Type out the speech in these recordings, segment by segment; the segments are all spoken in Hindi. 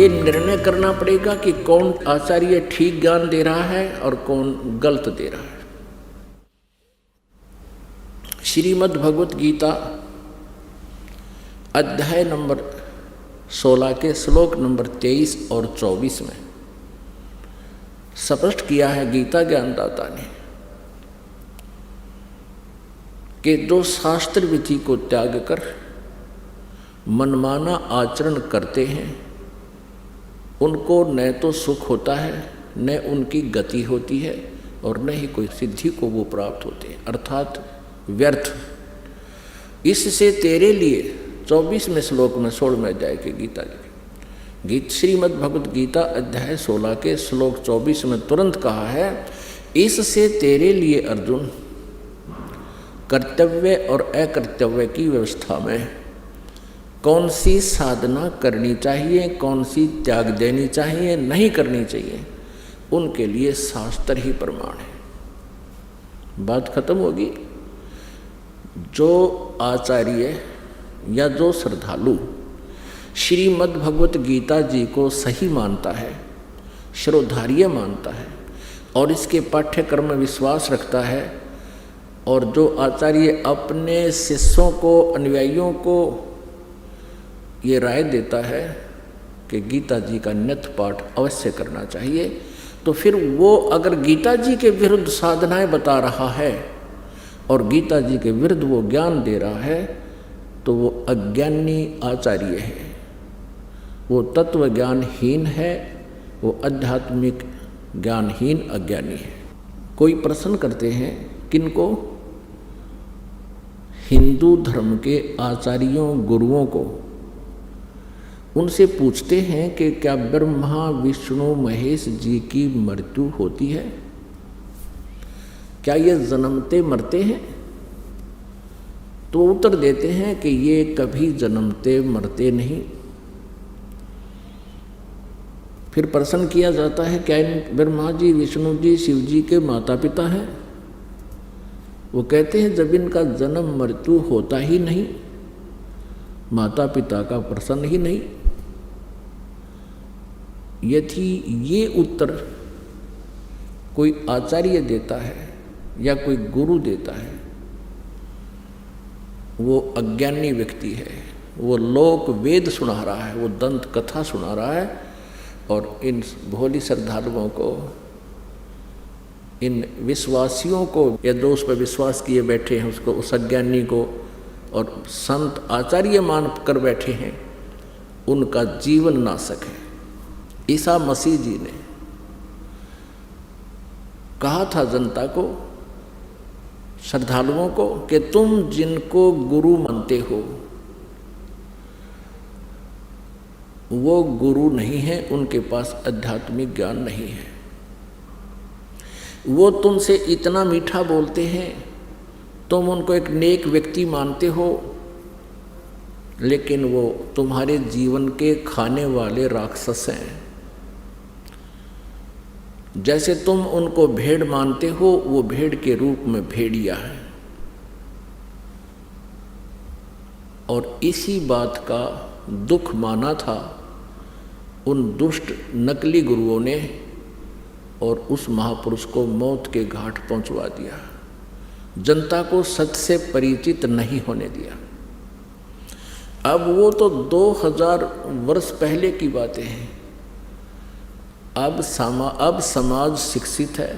ये निर्णय करना पड़ेगा कि कौन आचार्य ठीक ज्ञान दे रहा है और कौन गलत दे रहा है। श्रीमद् भगवत गीता अध्याय नंबर 16 के श्लोक नंबर 23 और 24 में स्पष्ट किया है गीता ज्ञानदाता ने कि जो शास्त्र विधि को त्याग कर मनमाना आचरण करते हैं उनको न तो सुख होता है, न उनकी गति होती है और न ही कोई सिद्धि को वो प्राप्त होते हैं, अर्थात व्यर्थ। इससे तेरे लिए 24वें श्लोक में 16वें अध्याय की गीता श्रीमद् भगवत गीता अध्याय 16 के श्लोक 24 में तुरंत कहा है, इससे तेरे लिए अर्जुन कर्तव्य और अकर्तव्य की व्यवस्था में कौन सी साधना करनी चाहिए, कौन सी त्याग देनी चाहिए, नहीं करनी चाहिए, उनके लिए शास्त्र ही प्रमाण है। बात खत्म होगी। जो आचार्य या जो श्रद्धालु श्रीमद् भगवत गीता जी को सही मानता है, श्रोधार्य मानता है और इसके पाठ्यक्रम में विश्वास रखता है, और जो आचार्य अपने शिष्यों को, अनुयायियों को ये राय देता है कि गीता जी का नित्य पाठ अवश्य करना चाहिए, तो फिर वो अगर गीता जी के विरुद्ध साधनाएं बता रहा है और गीता जी के विरुद्ध वो ज्ञान दे रहा है तो वो अज्ञानी आचार्य है, वो तत्व ज्ञानहीन है, वो आध्यात्मिक ज्ञानहीन अज्ञानी है। कोई प्रश्न करते हैं किनको? हिंदू धर्म के आचार्यों, गुरुओं को। उनसे पूछते हैं कि क्या ब्रह्मा विष्णु महेश जी की मृत्यु होती है? क्या ये जन्मते मरते हैं? तो उत्तर देते हैं कि ये कभी जन्मते मरते नहीं। फिर प्रश्न किया जाता है क्या इन ब्रह्मा जी, विष्णु जी, शिव जी के माता पिता हैं? वो कहते हैं जब इनका जन्म मृत्यु होता ही नहीं, माता पिता का प्रश्न ही नहीं। यदि ये उत्तर कोई आचार्य देता है या कोई गुरु देता है, वो अज्ञानी व्यक्ति है, वो लोक वेद सुना रहा है, वो दंत कथा सुना रहा है और इन भोली श्रद्धालुओं को, इन विश्वासियों को, या जो उस पर विश्वास किए बैठे हैं उसको, उस अज्ञानी को और संत आचार्य मान कर बैठे हैं, उनका जीवन नाशक है। ईसा मसीह जी ने कहा था जनता को, श्रद्धालुओं को, कि तुम जिनको गुरु मानते हो वो गुरु नहीं है, उनके पास आध्यात्मिक ज्ञान नहीं है। वो तुमसे इतना मीठा बोलते हैं, तुम उनको एक नेक व्यक्ति मानते हो, लेकिन वो तुम्हारे जीवन के खाने वाले राक्षस हैं। जैसे तुम उनको भेड़ मानते हो, वो भेड़ के रूप में भेड़िया है। और इसी बात का दुख माना था उन दुष्ट नकली गुरुओं ने और उस महापुरुष को मौत के घाट पहुंचवा दिया, जनता को सत्य से परिचित नहीं होने दिया। अब वो तो 2000 वर्ष पहले की बातें हैं। अब समाज शिक्षित है,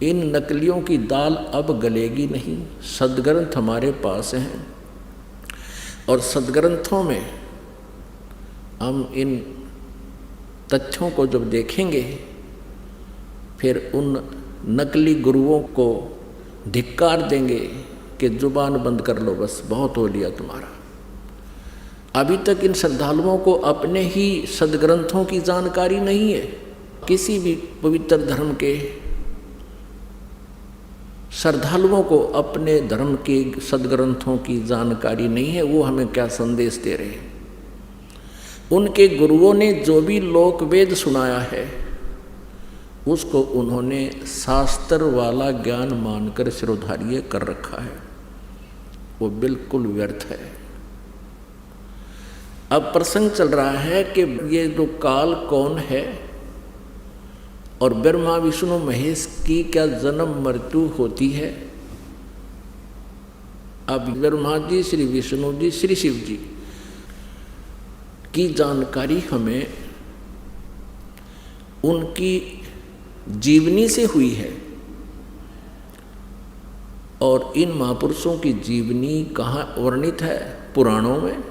इन नकलियों की दाल अब गलेगी नहीं। सदग्रंथ हमारे पास हैं और सदग्रंथों में हम इन तथ्यों को जब देखेंगे फिर उन नकली गुरुओं को धिक्कार देंगे कि जुबान बंद कर लो, बस बहुत हो लिया तुम्हारा। अभी तक इन श्रद्धालुओं को अपने ही सदग्रंथों की जानकारी नहीं है। किसी भी पवित्र धर्म के श्रद्धालुओं को अपने धर्म के सदग्रंथों की जानकारी नहीं है। वो हमें क्या संदेश दे रहे हैं? उनके गुरुओं ने जो भी लोक वेद सुनाया है उसको उन्होंने शास्त्र वाला ज्ञान मानकर शिरोधार्य कर रखा है, वो बिल्कुल व्यर्थ है। अब प्रसंग चल रहा है कि ये जो काल कौन है और ब्रह्मा विष्णु महेश की क्या जन्म मृत्यु होती है। अब ब्रह्मा जी, श्री विष्णु जी, श्री शिव जी की जानकारी हमें उनकी जीवनी से हुई है। और इन महापुरुषों की जीवनी कहाँ वर्णित है? पुराणों में।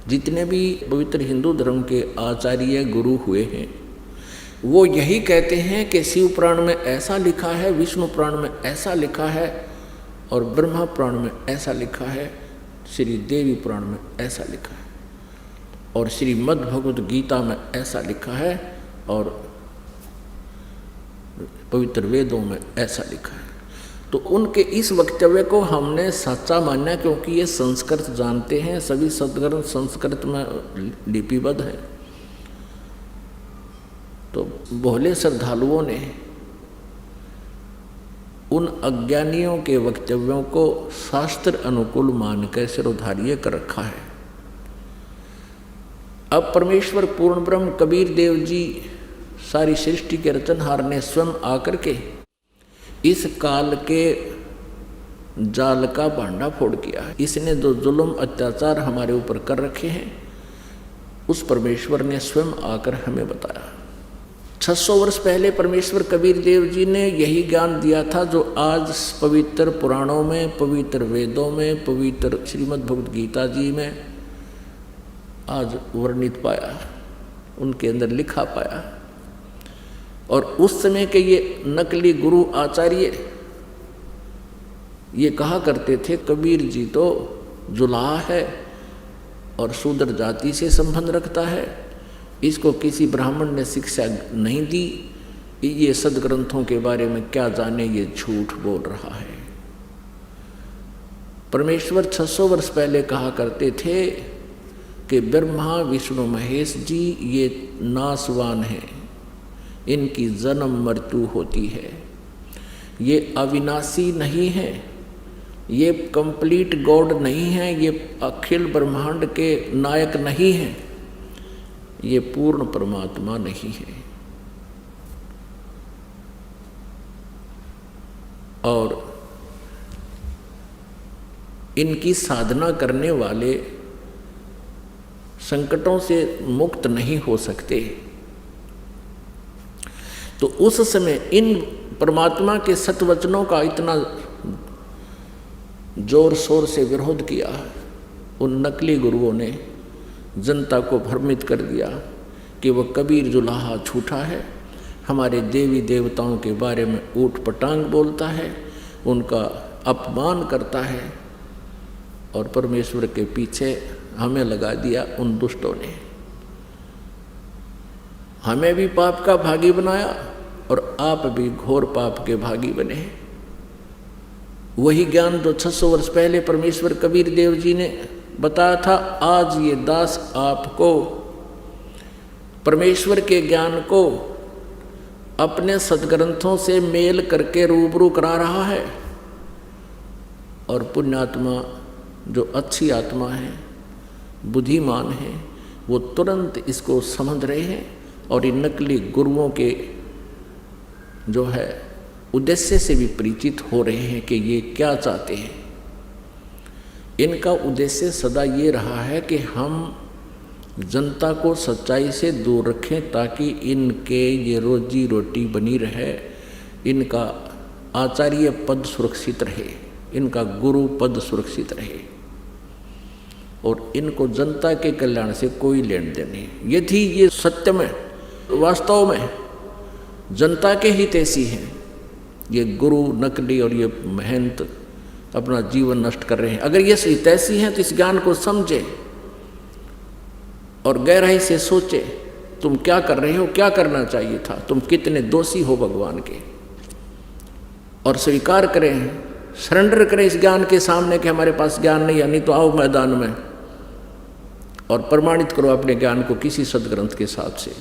जितने भी पवित्र हिंदू धर्म के आचार्य गुरु हुए हैं वो यही कहते हैं कि शिव पुराण में ऐसा लिखा है, विष्णु पुराण में ऐसा लिखा है और ब्रह्मा पुराण में ऐसा लिखा है, श्री देवी पुराण में ऐसा लिखा है और श्रीमद् भगवद गीता में ऐसा लिखा है और पवित्र वेदों में ऐसा लिखा है। तो उनके इस वक्तव्य को हमने सच्चा माना, क्योंकि ये संस्कृत जानते हैं, सभी सदग्रंथ संस्कृत में लिपिबद्ध है। तो भोले श्रद्धालुओं ने उन अज्ञानियों के वक्तव्यों को शास्त्र अनुकूल मानकर सिरोधार्य कर रखा है। अब परमेश्वर पूर्ण ब्रह्म कबीर देव जी सारी सृष्टि के रचनहार ने स्वयं आकर के इस काल के जाल का भांडा फोड़ किया है। इसने जो जुल्म अत्याचार हमारे ऊपर कर रखे हैं उस परमेश्वर ने स्वयं आकर हमें बताया। 600 वर्ष पहले परमेश्वर कबीर देव जी ने यही ज्ञान दिया था जो आज पवित्र पुराणों में, पवित्र वेदों में, पवित्र श्रीमद् भगवद गीता जी में आज वर्णित पाया, उनके अंदर लिखा पाया। और उस समय के ये नकली गुरु आचार्य ये कहा करते थे कबीर जी तो जुलाहा है और शूद्र जाति से संबंध रखता है, इसको किसी ब्राह्मण ने शिक्षा नहीं दी, ये सदग्रंथों के बारे में क्या जाने, ये झूठ बोल रहा है। परमेश्वर 600 वर्ष पहले कहा करते थे कि ब्रह्मा विष्णु महेश जी ये नासवान हैं, इनकी जन्म मृत्यु होती है, ये अविनाशी नहीं है, ये कंप्लीट गॉड नहीं है, ये अखिल ब्रह्मांड के नायक नहीं है, ये पूर्ण परमात्मा नहीं है। और इनकी साधना करने वाले संकटों से मुक्त नहीं हो सकते। तो उस समय इन परमात्मा के सतवचनों का इतना जोर शोर से विरोध किया, उन नकली गुरुओं ने जनता को भ्रमित कर दिया कि वह कबीर जुलाहा झूठा है, हमारे देवी देवताओं के बारे में ऊट पटांग बोलता है, उनका अपमान करता है। और परमेश्वर के पीछे हमें लगा दिया उन दुष्टों ने, हमें भी पाप का भागी बनाया और आप भी घोर पाप के भागी बने। वही ज्ञान जो 600 वर्ष पहले परमेश्वर कबीर देव जी ने बताया था, आज ये दास आपको परमेश्वर के ज्ञान को अपने सदग्रंथों से मेल करके रूबरू करा रहा है। और पुण्यात्मा जो अच्छी आत्मा है, बुद्धिमान है, वो तुरंत इसको समझ रहे हैं और इन नकली गुरुओं के जो है उद्देश्य से भी परिचित हो रहे हैं कि ये क्या चाहते हैं। इनका उद्देश्य सदा ये रहा है कि हम जनता को सच्चाई से दूर रखें ताकि इनके ये रोजी रोटी बनी रहे, इनका आचार्य पद सुरक्षित रहे, इनका गुरु पद सुरक्षित रहे और इनको जनता के कल्याण से कोई लेन देन नहीं। यदि ये सत्य में वास्तव में जनता के हितैषी हैं, ये गुरु नकली और ये महंत अपना जीवन नष्ट कर रहे हैं, अगर ये हितैषी हैं तो इस ज्ञान को समझे और गहराई से सोचे तुम क्या कर रहे हो, क्या करना चाहिए था, तुम कितने दोषी हो भगवान के, और स्वीकार करें, सरेंडर करें इस ज्ञान के सामने कि हमारे पास ज्ञान नहीं है, नहीं तो आओ मैदान में और प्रमाणित करो अपने ज्ञान को किसी सदग्रंथ के साथ से।